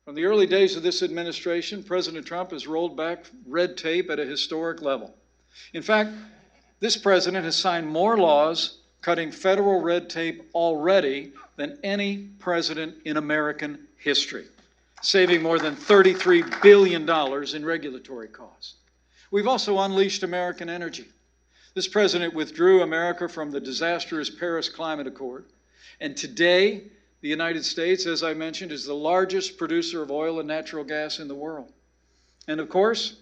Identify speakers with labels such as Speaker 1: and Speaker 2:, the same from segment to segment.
Speaker 1: From the early days of this administration, President Trump has rolled back red tape at a historic level. In fact, this president has signed more laws cutting federal red tape already than any president in American history, saving more than $33 billion in regulatory costs. We've also unleashed American energy. This president withdrew America from the disastrous Paris Climate Accord, and today, the United States, as I mentioned, is the largest producer of oil and natural gas in the world. And of course,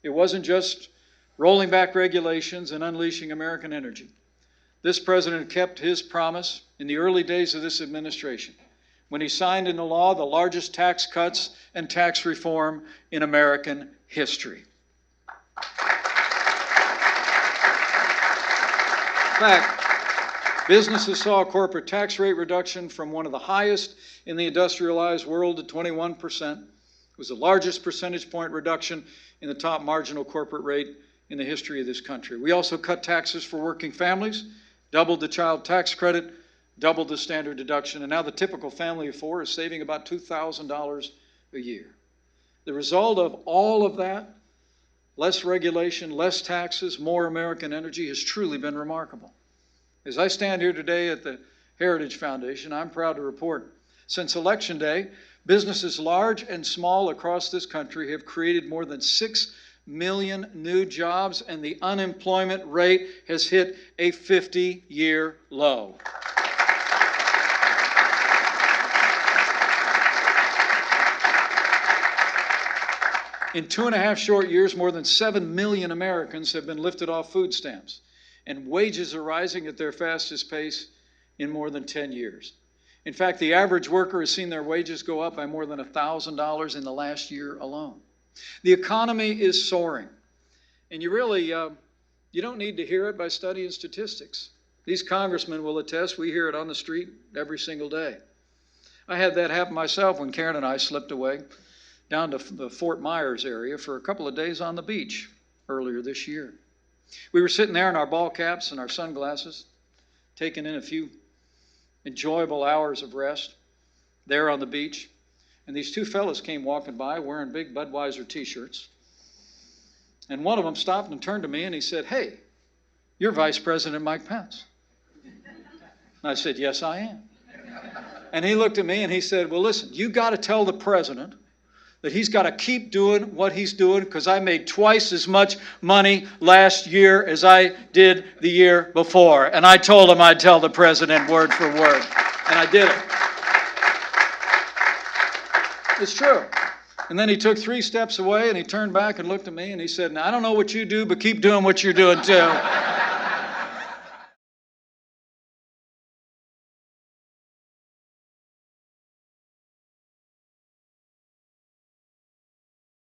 Speaker 1: it wasn't just rolling back regulations and unleashing American energy. This president kept his promise in the early days of this administration when he signed into law the largest tax cuts and tax reform in American history. In fact, businesses saw a corporate tax rate reduction from one of the highest in the industrialized world to 21%. It was the largest percentage point reduction in the top marginal corporate rate in the history of this country. We also cut taxes for working families, doubled the child tax credit, doubled the standard deduction, and now the typical family of four is saving about $2,000 a year. The result of all of that, less regulation, less taxes, more American energy, has truly been remarkable. As I stand here today at the Heritage Foundation, I'm proud to report, since Election Day, businesses large and small across this country have created more than 6 million new jobs, and the unemployment rate has hit a 50-year low. In 2.5 short years, more than 7 million Americans have been lifted off food stamps, and wages are rising at their fastest pace in more than 10 years. In fact, the average worker has seen their wages go up by more than $1,000 in the last year alone. The economy is soaring, and you don't need to hear it by studying statistics. These congressmen will attest we hear it on the street every single day. I had that happen myself when Karen and I slipped away down to the Fort Myers area for a couple of days on the beach earlier this year. We were sitting there in our ball caps and our sunglasses, taking in a few enjoyable hours of rest there on the beach. And these two fellas came walking by wearing big Budweiser t-shirts. And one of them stopped and turned to me and he said, "Hey, you're Vice President Mike Pence." And I said, "Yes, I am." And he looked at me and he said, "Well, listen, you got to tell the president that he's got to keep doing what he's doing because I made twice as much money last year as I did the year before." And I told him I'd tell the president word for word. And I did it. It's true. And then he took 3 steps away and he turned back and looked at me and he said, "Now, I don't know what you do, but keep doing what you're doing too."